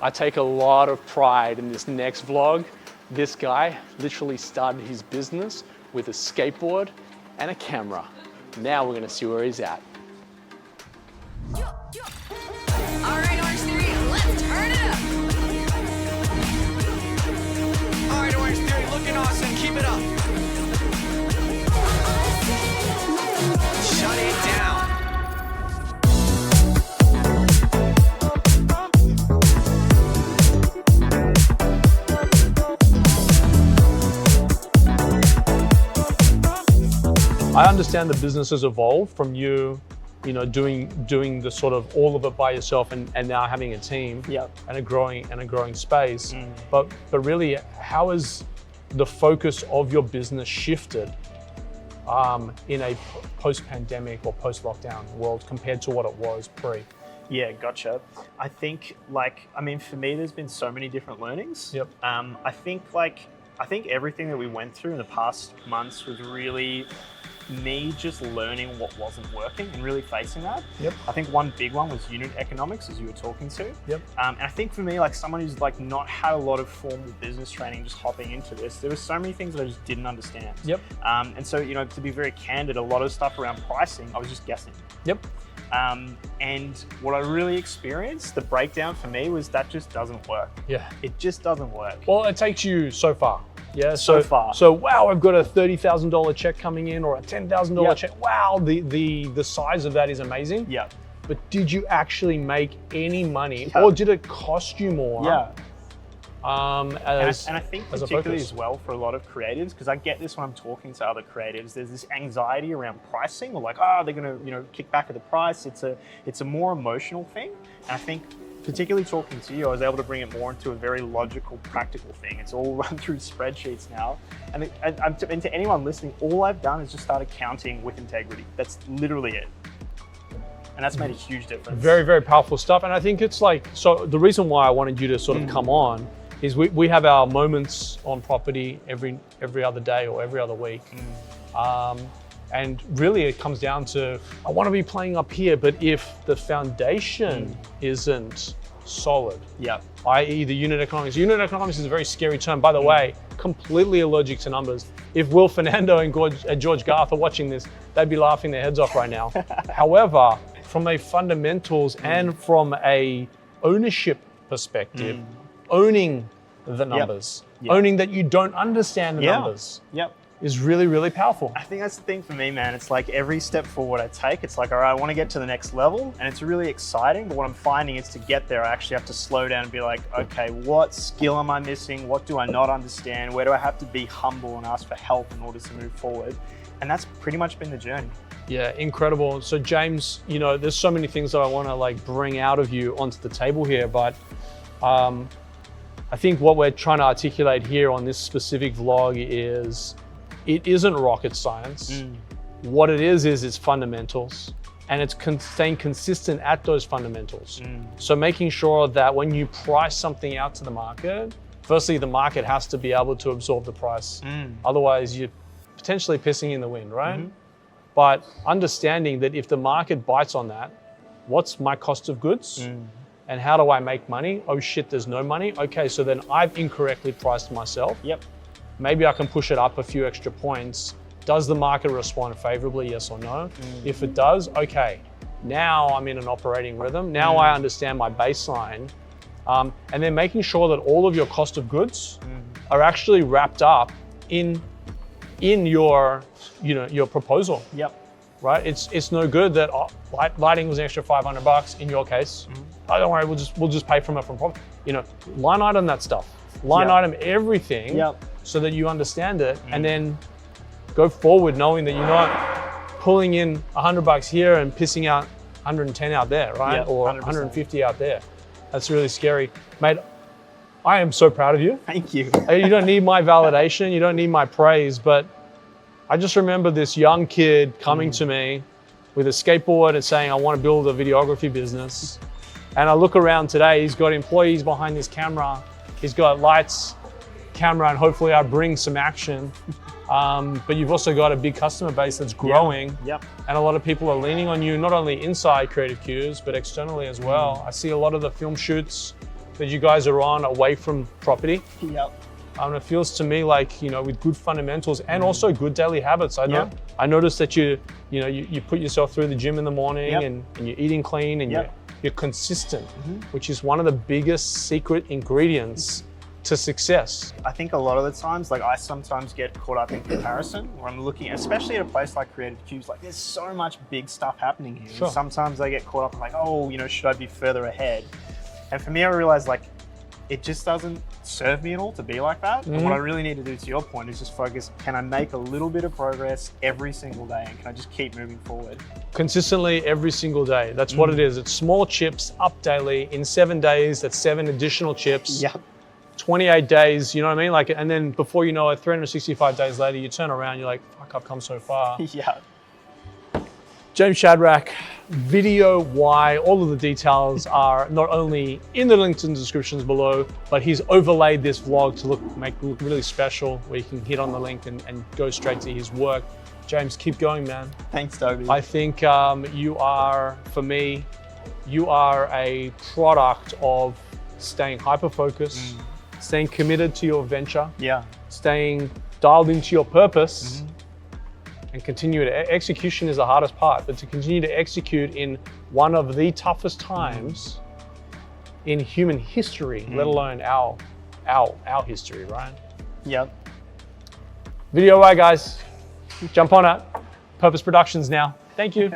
I take a lot of pride in this next vlog. This guy literally started his business with a skateboard and a camera. Now we're gonna see where he's at. All right, Orange Theory, let's turn it up. All right, Orange Theory, looking awesome. Keep it up. Shut it down. I understand the business has evolved from you know, doing the sort of all of it by yourself and now having a team and a growing space. But really, how has the focus of your business shifted in a post-pandemic or post-lockdown world compared to what it was pre? Yeah, gotcha. I think for me, there's been so many different learnings. I think everything that we went through in the past months was really me just learning what wasn't working and really facing that. I think one big one was unit economics, as you were talking to. And I think for me, like someone who's like not had a lot of formal business training, just hopping into this, there were so many things that I just didn't understand. And so, you know, to be very candid, a lot of stuff around pricing, I was just guessing. And what I really experienced, the breakdown for me was that just doesn't work. It just doesn't work. Well, it takes you so far. So far. So wow, I've got a $30,000 check coming in or a $10,000 check. Wow, the size of that is amazing. But did you actually make any money or did it cost you more? And I think particularly as well for a lot of creatives, because I get this when I'm talking to other creatives, there's this anxiety around pricing, or like, oh, they're gonna, you know, kick back at the price. It's a more emotional thing. And I think particularly talking to you, I was able to bring it more into a very logical, practical thing. It's all run through spreadsheets now. And to anyone listening, all I've done is just started counting with integrity. That's literally it. And that's made a huge difference. Very, very powerful stuff. And I think it's like, so the reason why I wanted you to sort of come on is we have our moments on property every other day or every other week. And really it comes down to, I want to be playing up here, but if the foundation isn't solid, i.e. the unit economics. Unit economics is a very scary term. By the way, completely allergic to numbers. If Will Fernando and George Garth are watching this, they'd be laughing their heads off right now. However, from a fundamentals and from a ownership perspective, owning the numbers, owning that you don't understand the numbers is really, really powerful. I think that's the thing for me, man. It's like every step forward I take, it's like, all right, I want to get to the next level, and it's really exciting. But what I'm finding is to get there, I actually have to slow down and be like, okay, what skill am I missing? What do I not understand? Where do I have to be humble and ask for help in order to move forward? And that's pretty much been the journey. Yeah, incredible. So James, you know, there's so many things that I want to like bring out of you onto the table here, but I think what we're trying to articulate here on this specific vlog is, it isn't rocket science. What it is it's fundamentals, and it's staying consistent at those fundamentals. So making sure that when you price something out to the market, firstly, the market has to be able to absorb the price. Otherwise, you're potentially pissing in the wind, right? But understanding that if the market bites on that, what's my cost of goods? And how do I make money? Oh shit, there's no money. Okay, so then I've incorrectly priced myself. Maybe I can push it up a few extra points. Does the market respond favorably, yes or no? If it does, okay, now I'm in an operating rhythm. Now I understand my baseline. And then making sure that all of your cost of goods are actually wrapped up in your, you know, your proposal. Right? It's no good that lighting was an extra $500 in your case. Oh, don't worry, we'll just pay from it from profit. You know, line item that stuff. Line item everything so that you understand it, and then go forward knowing that you're not pulling in $100 here and pissing out 110 out there, right? Or 150 out there. That's really scary. Mate, I am so proud of you. Thank you. You don't need my validation, you don't need my praise, but I just remember this young kid coming to me with a skateboard and saying, I want to build a videography business. And I look around today, he's got employees behind his camera, he's got lights, camera, and hopefully I bring some action. But you've also got a big customer base that's growing. And a lot of people are leaning on you, not only inside Creative Q's, but externally as well. I see a lot of the film shoots that you guys are on away from property. Yep. It feels to me like, you know, with good fundamentals and also good daily habits. I noticed that you put yourself through the gym in the morning and you're eating clean and you're consistent, which is one of the biggest secret ingredients to success. I think a lot of the times, like I sometimes get caught up in comparison where I'm looking, especially at a place like Creative Cubes, like there's so much big stuff happening here. Sure. And sometimes I get caught up like, oh, you know, should I be further ahead? And for me, I realized like, it just doesn't serve me at all to be like that. And what I really need to do, to your point, is just focus, can I make a little bit of progress every single day? And can I just keep moving forward? Consistently every single day. That's what it is. It's small chips up daily. In 7 days, that's 7 additional chips. Yep. 28 days, you know what I mean? Like, and then before you know it, 365 days later, you turn around, you're like, fuck, I've come so far. Yeah. James Shadrach, video why, all of the details are not only in the links and descriptions below, but he's overlaid this vlog to make it look really special, where you can hit on the link and go straight to his work. James, keep going, man. Thanks, Toby. I think you are, for me, you are a product of staying hyper-focused, staying committed to your venture, staying dialed into your purpose, and continue to execution is the hardest part, but to continue to execute in one of the toughest times in human history, let alone our history, right? Yep. Video why, guys. Jump on it. Purpose Productions now. Thank you.